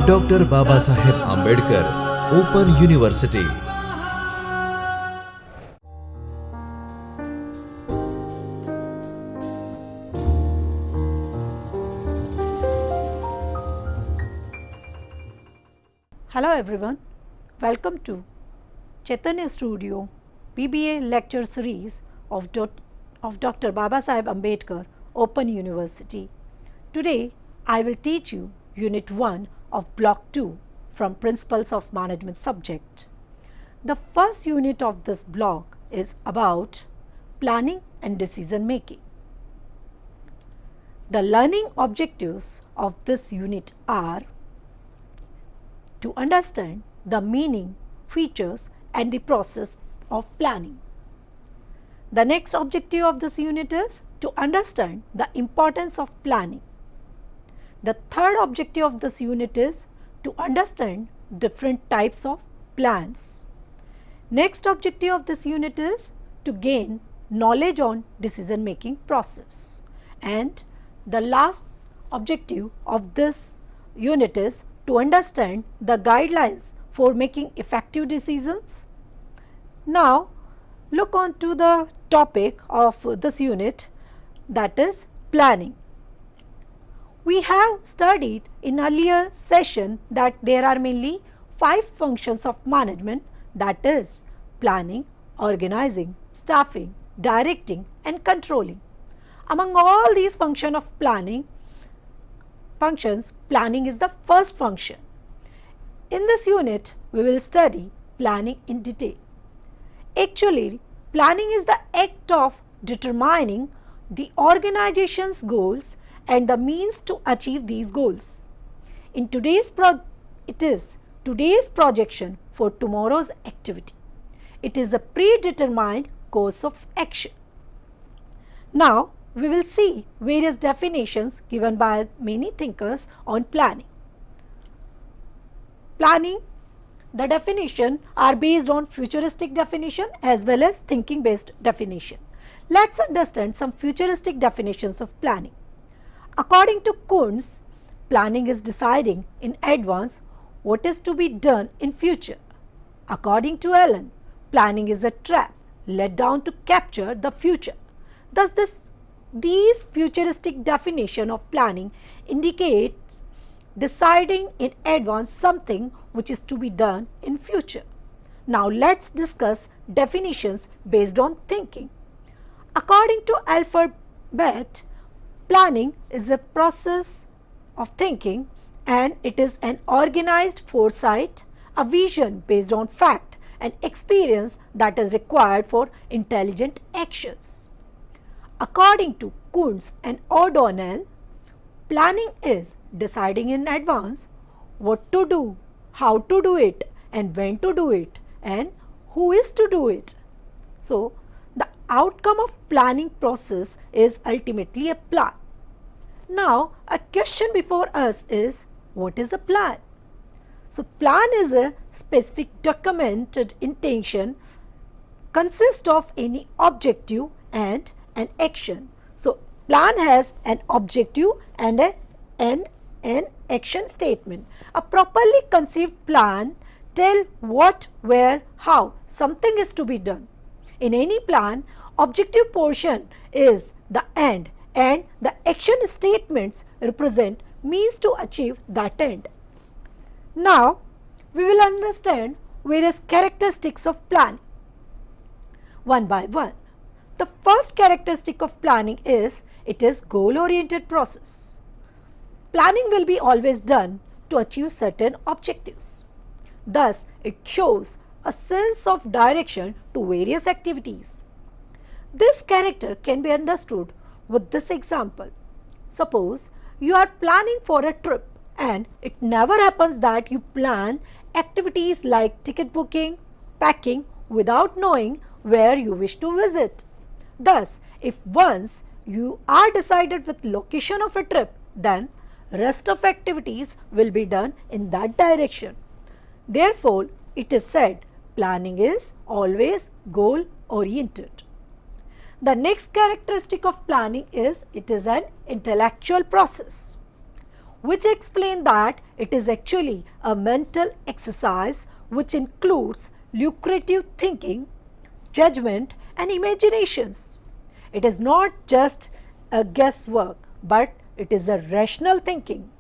Doctor Baba Saheb Ambedkar open university. Hello everyone, welcome to Chaitanya Studio BBA lecture series of Dr. Baba Saheb Ambedkar Open University. Today I will teach you Unit 1 of Block 2 from Principles of Management subject. The first unit of this block is about planning and decision making. The learning objectives of this unit are to understand the meaning, features and the process of planning. The next objective of this unit is to understand the importance of planning. The third objective of this unit is to understand different types of plans. Next objective of this unit is to gain knowledge on decision making process. And the last objective of this unit is to understand the guidelines for making effective decisions. Now, look on to the topic of this unit, that is planning. We have studied in earlier session that there are mainly 5 functions of management, that is planning, organizing, staffing, directing and controlling. Among all these functions of planning is the first function. In this unit, we will study planning in detail. Actually, planning is the act of determining the organization's goals and the means to achieve these goals. It is today's projection for tomorrow's activity. It is a predetermined course of action. Now, we will see various definitions given by many thinkers on planning. Planning, the definition are based on futuristic definition as well as thinking based definition. Let's understand some futuristic definitions of planning. According to Kuntz, planning is deciding in advance what is to be done in future. According to Allen, planning is a trap let down to capture the future. Thus, these futuristic definition of planning indicates deciding in advance something which is to be done in future. Now, let's discuss definitions based on thinking. According to Alfred Bett, planning is a process of thinking and it is an organized foresight, a vision based on fact and experience that is required for intelligent actions. According to Kuntz and O'Donnell, planning is deciding in advance what to do, how to do it and when to do it and who is to do it. So, the outcome of planning process is ultimately a plan. Now, a question before us is, what is a plan? So, plan is a specific documented intention, consists of any objective and an action. So, plan has an objective and an action statement. A properly conceived plan tells what, where, how something is to be done. In any plan, objective portion is the end and the action statements represent means to achieve that end. Now, we will understand various characteristics of planning one by one. The first characteristic of planning is it is goal-oriented process. Planning will be always done to achieve certain objectives. Thus, it shows a sense of direction to various activities. This character can be understood with this example. Suppose you are planning for a trip and it never happens that you plan activities like ticket booking, packing without knowing where you wish to visit. Thus, if once you are decided with location of a trip, then rest of activities will be done in that direction. Therefore, it is said planning is always goal oriented. The next characteristic of planning is it is an intellectual process. which explain that it is actually a mental exercise which includes lucrative thinking, judgment and imaginations. It is not just a guesswork, but it is a rational thinking.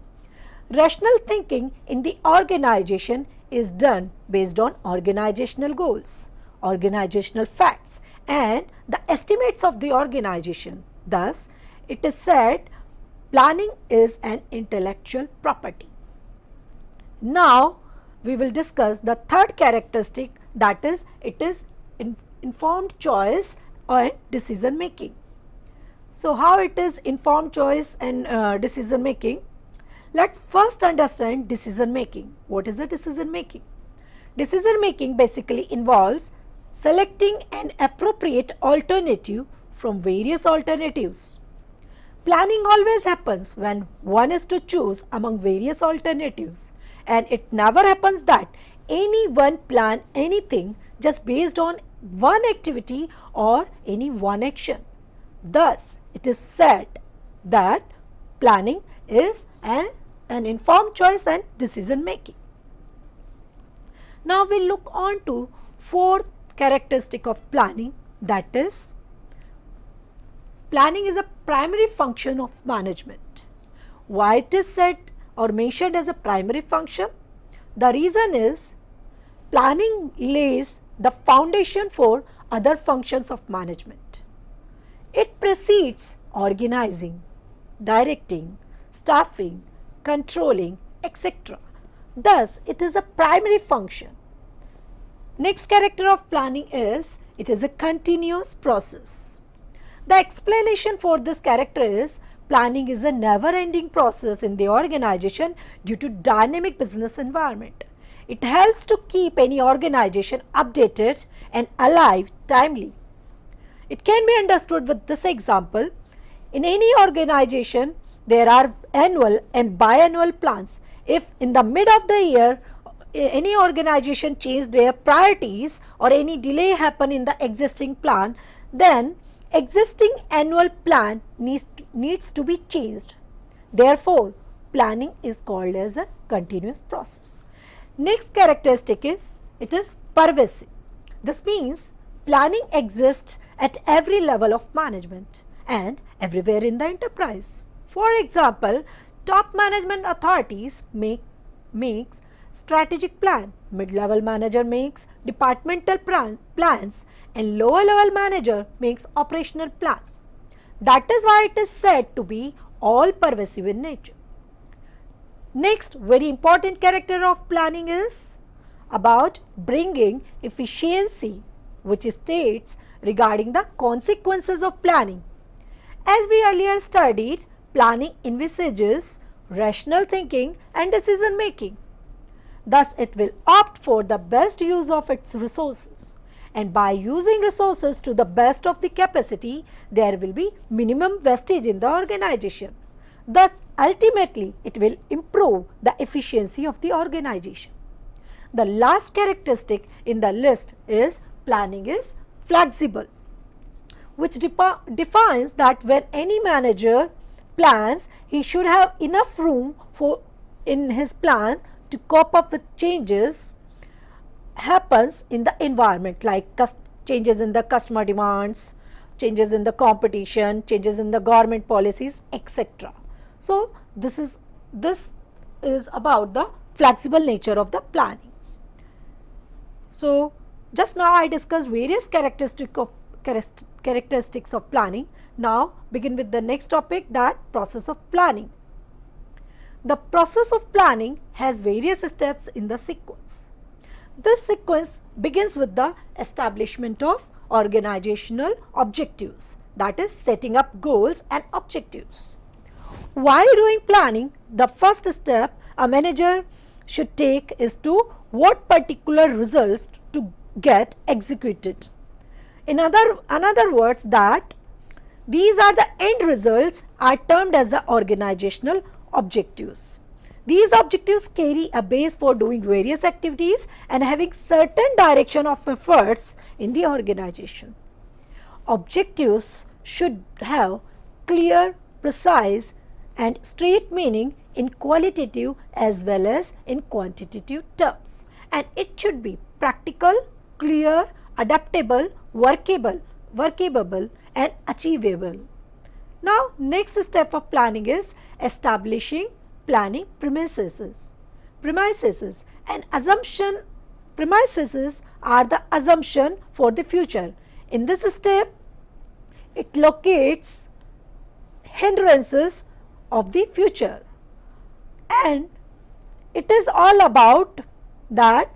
Rational thinking in the organization is done based on organizational goals, organizational facts and the estimates of the organization. Thus, it is said planning is an intellectual property. Now, we will discuss the third characteristic, that is, it is informed choice and decision making. So, how it is informed choice and decision making? Let's first understand decision making. What is a decision making? Decision making basically involves selecting an appropriate alternative from various alternatives. Planning always happens when one is to choose among various alternatives, and it never happens that anyone plan anything just based on one activity or any one action. Thus, it is said that planning is an informed choice and decision making. Now, we look on to fourth characteristic of planning, that is, planning is a primary function of management. Why it is said or mentioned as a primary function? The reason is planning lays the foundation for other functions of management. It precedes organizing, directing, staffing, controlling, etc. Thus, it is a primary function. Next character of planning is it is a continuous process. The explanation for this character is planning is a never-ending process in the organization due to dynamic business environment. It helps to keep any organization updated and alive timely. It can be understood with this example. In any organization, there are annual and biannual plans. If in the mid of the year, any organization change their priorities or any delay happen in the existing plan, then existing annual plan needs to be changed. Therefore, planning is called as a continuous process. Next characteristic is it is pervasive. This means planning exists at every level of management and everywhere in the enterprise. For example, top management authorities makes strategic plan, mid-level manager makes departmental plans and lower level manager makes operational plans. That is why it is said to be all pervasive in nature. Next very important character of planning is about bringing efficiency, which states regarding the consequences of planning. As we earlier studied, planning envisages rational thinking and decision making. Thus, it will opt for the best use of its resources, and by using resources to the best of the capacity, there will be minimum wastage in the organization. Thus, ultimately, it will improve the efficiency of the organization. The last characteristic in the list is planning is flexible, which defines that when any manager plans, he should have enough room in his plan to cope up with changes happens in the environment, like changes in the customer demands, changes in the competition, changes in the government policies, etc. So, this is about the flexible nature of the planning. So, just now I discussed various characteristics of planning. Now, begin with the next topic, that process of planning. The process of planning has various steps in the sequence. This sequence begins with the establishment of organizational objectives, that is, setting up goals and objectives. While doing planning, the first step a manager should take is to what particular results to get executed. In other words, that these are the end results are termed as the organizational objectives. These objectives carry a base for doing various activities and having certain direction of efforts in the organization. Objectives should have clear, precise and straight meaning in qualitative as well as in quantitative terms, and it should be practical, clear, adaptable, workable and achievable. Now, next step of planning is establishing planning premises. Premises and assumption. Premises are the assumption for the future. In this step, it locates hindrances of the future, and it is all about that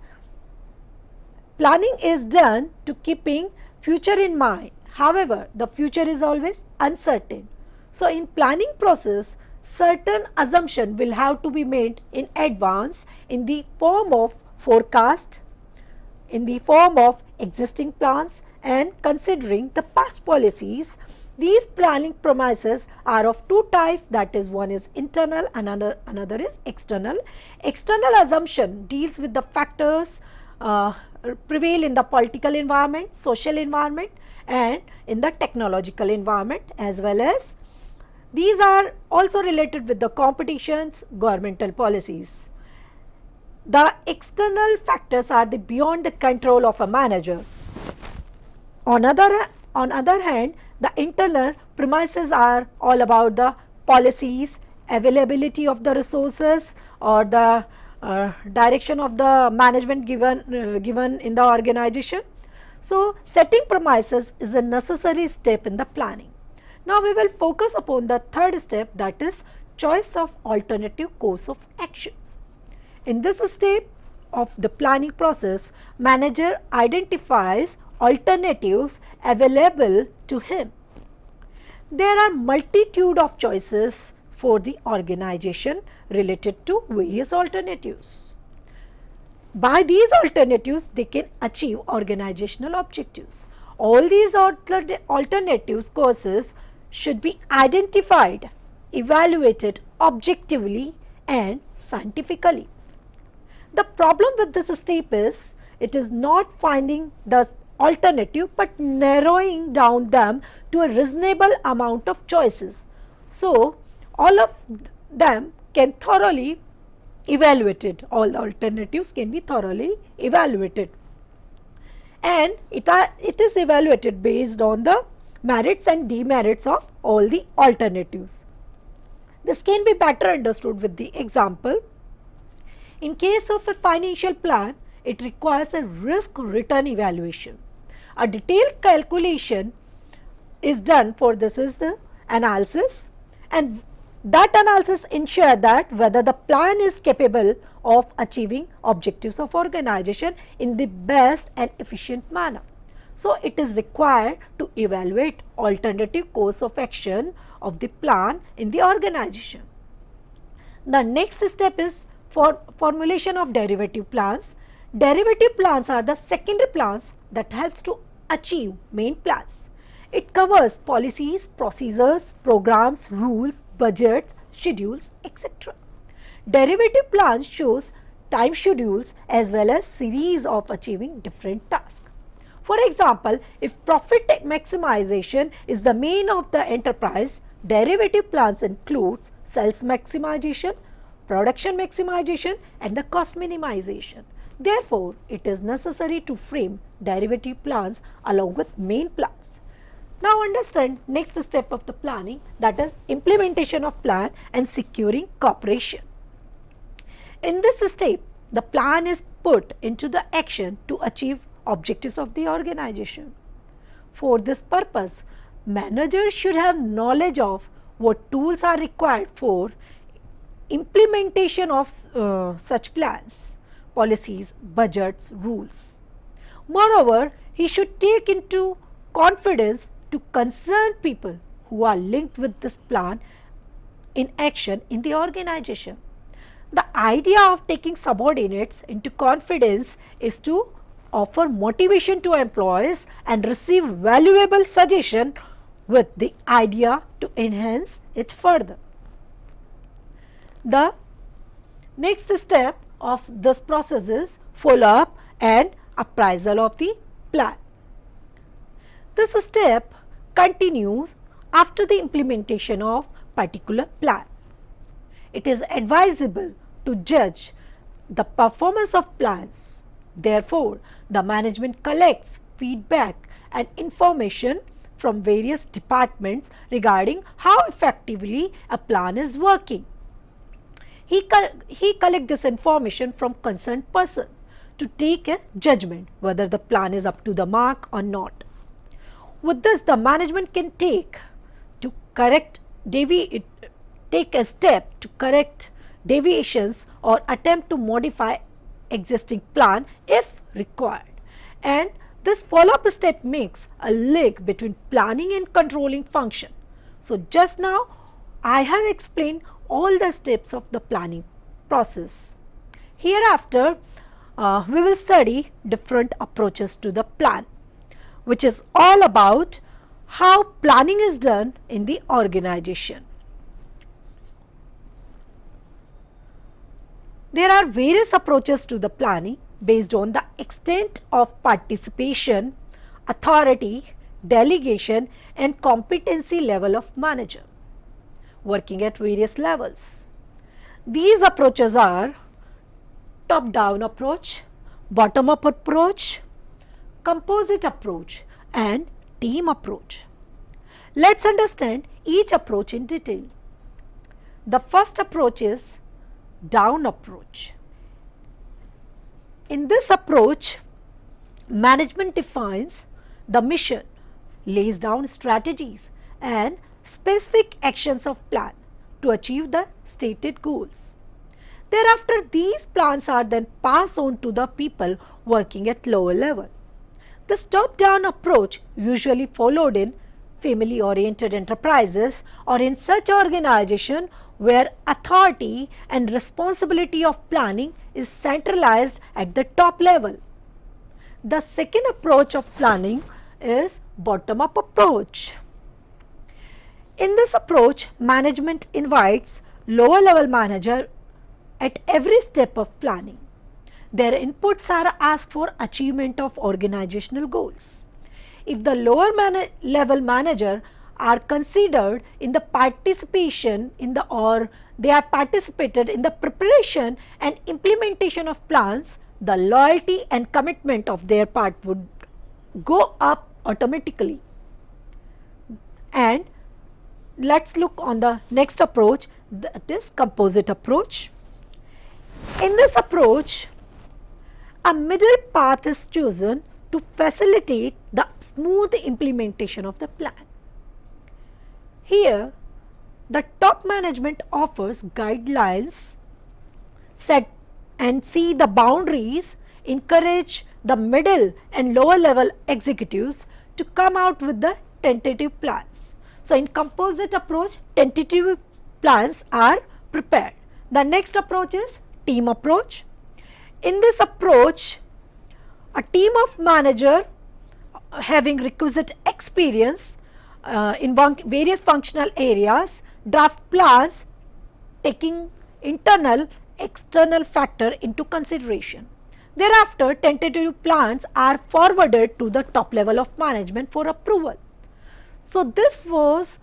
planning is done to keeping future in mind. However, the future is always uncertain. So, in planning process, certain assumption will have to be made in advance in the form of forecast, in the form of existing plans, and considering the past policies. These planning premises are of two types, that is, one is internal and another is external. External assumption deals with the factors prevail in the political environment, social environment and in the technological environment, as well as these are also related with the competitions, governmental policies. The external factors are the beyond the control of a manager. On other hand, the internal premises are all about the policies, availability of the resources or the direction of the management given in the organization. So, setting premises is a necessary step in the planning. Now, we will focus upon the third step, that is choice of alternative course of actions. In this step of the planning process, manager identifies alternatives available to him. There are multitude of choices for the organization related to various alternatives. By these alternatives, they can achieve organizational objectives. All these alternatives courses should be identified, evaluated objectively and scientifically. The problem with this step is it is not finding the alternative but narrowing down them to a reasonable amount of choices. So, all of them can thoroughly evaluated, all the alternatives can be thoroughly evaluated, and it is evaluated based on the merits and demerits of all the alternatives. This can be better understood with the example. In case of a financial plan, it requires a risk return evaluation. A detailed calculation is done for this is the analysis, and that analysis ensure that whether the plan is capable of achieving objectives of organization in the best and efficient manner. So, it is required to evaluate alternative course of action of the plan in the organization. The next step is for formulation of derivative plans. Derivative plans are the secondary plans that helps to achieve main plans. It covers policies, procedures, programs, rules, budgets, schedules, etc. Derivative plans shows time schedules as well as series of achieving different tasks. For example, if profit maximization is the main of the enterprise, derivative plans includes sales maximization, production maximization and the cost minimization. Therefore, it is necessary to frame derivative plans along with main plans. Now, understand next step of the planning, that is implementation of plan and securing cooperation. In this step, the plan is put into the action to achieve objectives of the organization. For this purpose, managers should have knowledge of what tools are required for implementation of such plans, policies, budgets, rules. Moreover, he should take into confidence to concerned people who are linked with this plan in action in the organization. The idea of taking subordinates into confidence is to offer motivation to employees and receive valuable suggestion with the idea to enhance it further. The next step of this process is follow-up and appraisal of the plan. This step continues after the implementation of particular plan. it is advisable to judge the performance of plans. Therefore, the management collects feedback and information from various departments regarding how effectively a plan is working. He collects this information from concerned person to take a judgment whether the plan is up to the mark or not. With this, the management can take a step to correct deviations or attempt to modify existing plan if required. And this follow-up step makes a link between planning and controlling function. So just now I have explained all the steps of the planning process. Hereafter we will study different approaches to the plan, which is all about how planning is done in the organization. There are various approaches to the planning based on the extent of participation, authority, delegation and competency level of manager working at various levels. These approaches are top-down approach, bottom-up approach, composite approach and team approach. Let's understand each approach in detail. The first approach is down approach. In this approach, management defines the mission, lays down strategies and specific actions of plan to achieve the stated goals. Thereafter, these plans are then passed on to the people working at lower level. This top-down approach usually followed in family-oriented enterprises or in such organization where authority and responsibility of planning is centralized at the top level. The second approach of planning is bottom-up approach. In this approach, management invites lower level manager at every step of planning. Their inputs are asked for achievement of organizational goals. If the lower level manager are considered in the participation in the or they are participated in the preparation and implementation of plans, the loyalty and commitment of their part would go up automatically. And let's look on the next approach, that is composite approach. In this approach, a middle path is chosen to facilitate the smooth implementation of the plan. Here, the top management offers guidelines, set and see the boundaries, encourage the middle and lower level executives to come out with the tentative plans. So, in composite approach, tentative plans are prepared. The next approach is team approach. In this approach, a team of manager having requisite experience in various functional areas draft plans taking internal external factor into consideration. Thereafter, tentative plans are forwarded to the top level of management for approval. So, this was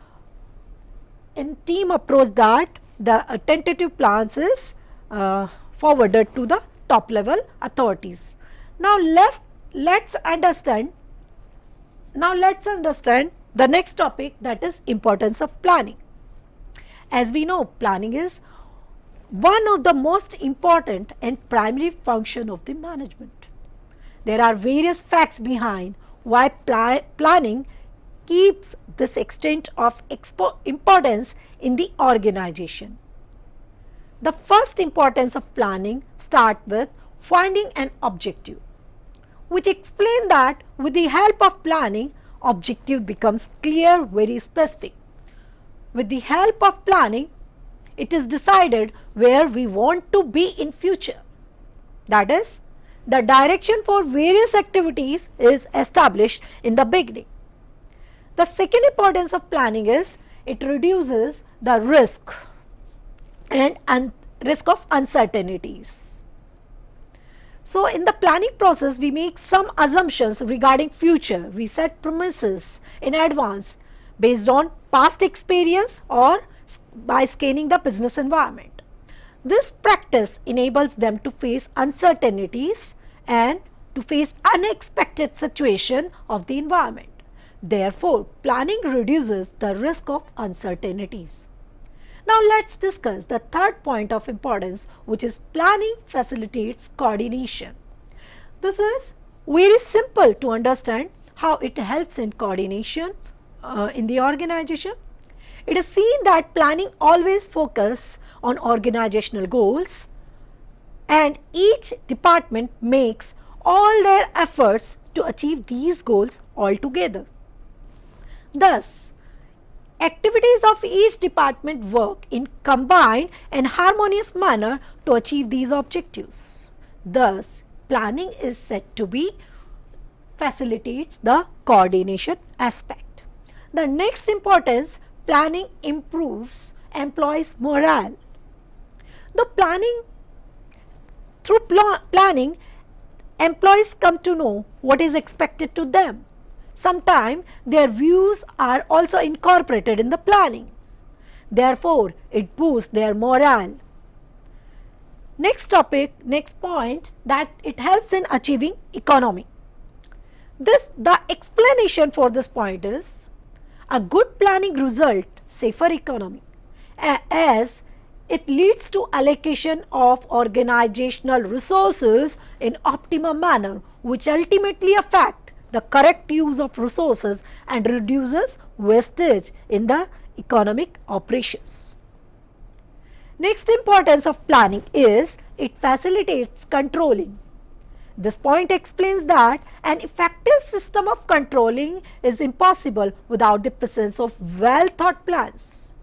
in team approach that the tentative plans is forwarded to the top level authorities. Now, let's understand the next topic, that is importance of planning. As we know, planning is one of the most important and primary function of the management. There are various facts behind why planning keeps this extent of importance in the organization. The first importance of planning starts with finding an objective, which explain that with the help of planning, objective becomes clear, very specific. With the help of planning, it is decided where we want to be in future. That is, the direction for various activities is established in the beginning. The second importance of planning is it reduces the risk and risk of uncertainties. So, in the planning process, we make some assumptions regarding future. We set premises in advance based on past experience or by scanning the business environment. This practice enables them to face uncertainties and to face unexpected situation of the environment. Therefore, planning reduces the risk of uncertainties. Now let's discuss the third point of importance, which is planning facilitates coordination. This is very simple to understand how it helps in coordination in the organization. It is seen that planning always focuses on organizational goals, and each department makes all their efforts to achieve these goals altogether. Thus, activities of each department work in combined and harmonious manner to achieve these objectives. Thus, planning is said to be facilitates the coordination aspect. The next importance, planning improves employees' morale. Through planning, employees come to know what is expected to them. Sometimes their views are also incorporated in the planning. Therefore, it boosts their morale. Next point, that it helps in achieving economy. The explanation for this point is a good planning result safer economy, as it leads to allocation of organizational resources in optimum manner, which ultimately affect the correct use of resources and reduces wastage in the economic operations. Next importance of planning is it facilitates controlling. This point explains that an effective system of controlling is impossible without the presence of well thought plans.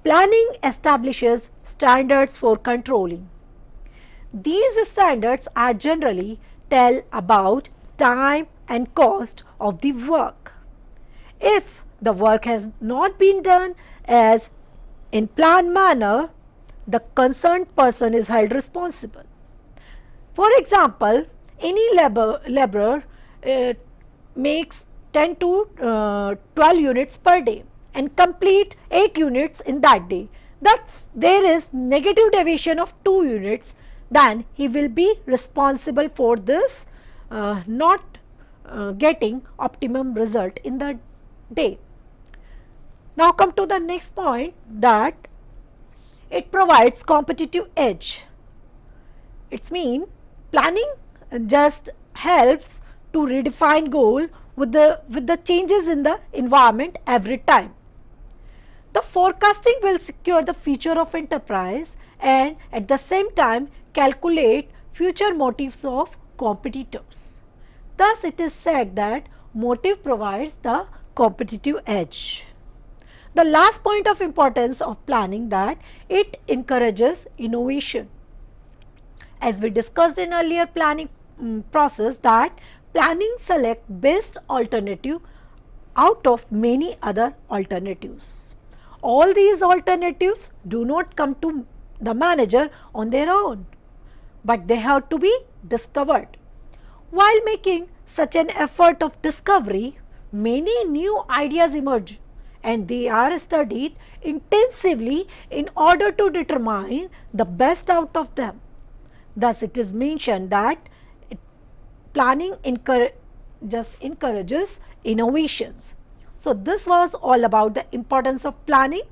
Planning establishes standards for controlling. These standards are generally tell about time and cost of the work. If the work has not been done as in planned manner, the concerned person is held responsible. For example, any laborer makes 10 to 12 units per day and complete 8 units in that day. Thus, there is negative deviation of 2 units, then he will be responsible for this not getting optimum result in the day. Now come to the next point, that it provides competitive edge. It means planning just helps to redefine goal with the changes in the environment every time. The forecasting will secure the future of enterprise and at the same time calculate future motives of competitors. Thus, it is said that motive provides the competitive edge. The last point of importance of planning, that it encourages innovation. As we discussed in earlier planning process, that planning select best alternative out of many other alternatives. All these alternatives do not come to the manager on their own, but they have to be discovered. While making such an effort of discovery, many new ideas emerge and they are studied intensively in order to determine the best out of them. Thus, it is mentioned that planning just encourages innovations. So, this was all about the importance of planning.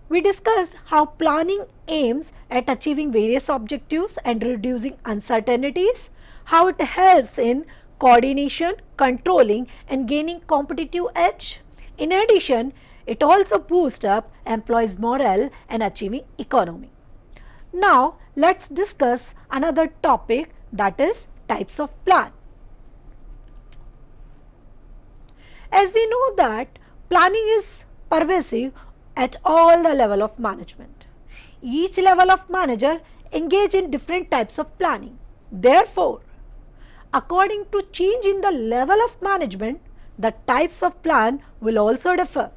We discussed how planning aims at achieving various objectives and reducing uncertainties, how it helps in coordination, controlling and gaining competitive edge. In addition, it also boosts up employees' morale and achieving economy. Now, let's discuss another topic, that is types of plan. As we know that planning is pervasive at all the level of management. Each level of manager engage in different types of planning. Therefore, according to change in the level of management, the types of plan will also differ.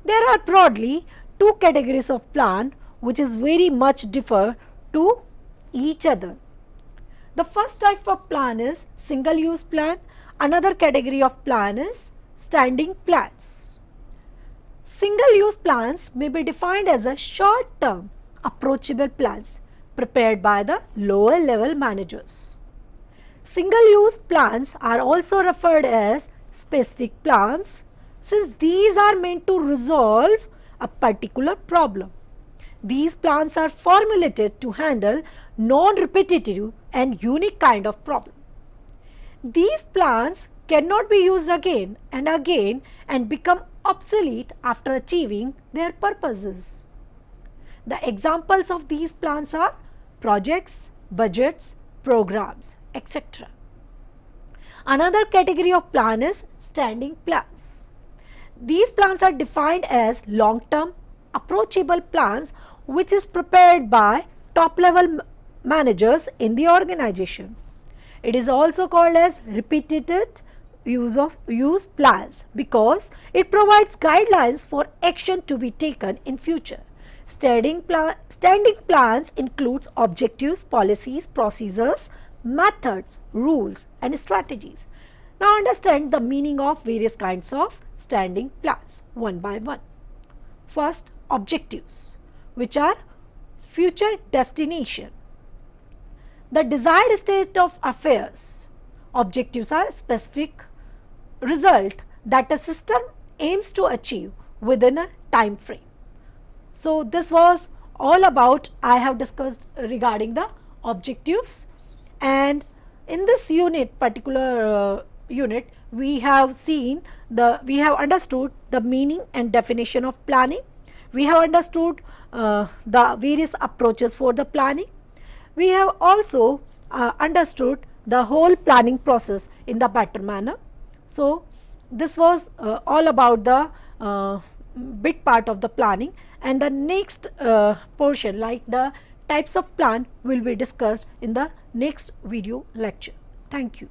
There are broadly two categories of plan which is very much differ to each other. The first type of plan is single use plan. Another category of plan is standing plans. Single use plans may be defined as a short term approachable plans prepared by the lower level managers. Single-use plans are also referred as specific plans since these are meant to resolve a particular problem. These plans are formulated to handle non-repetitive and unique kind of problem. These plans cannot be used again and become obsolete after achieving their purposes. The examples of these plans are projects, budgets, programs, etc. Another category of plan is standing plans. These plans are defined as long-term, approachable plans which is prepared by top-level managers in the organization. It is also called as repeated use plans because it provides guidelines for action to be taken in future. Standing plans includes objectives, policies, procedures, methods, rules and strategies. Now understand the meaning of various kinds of standing plans one by one. First, objectives, which are future destination. The desired state of affairs. Objectives are specific result that a system aims to achieve within a time frame. So this was all about I have discussed regarding the objectives, and in this particular unit we have understood the meaning and definition of planning. We have understood the various approaches for the planning. We have also understood the whole planning process in the better manner. So this was all about the bit part of the planning, and the next portion like the types of plan will be discussed in the next video lecture. Thank you.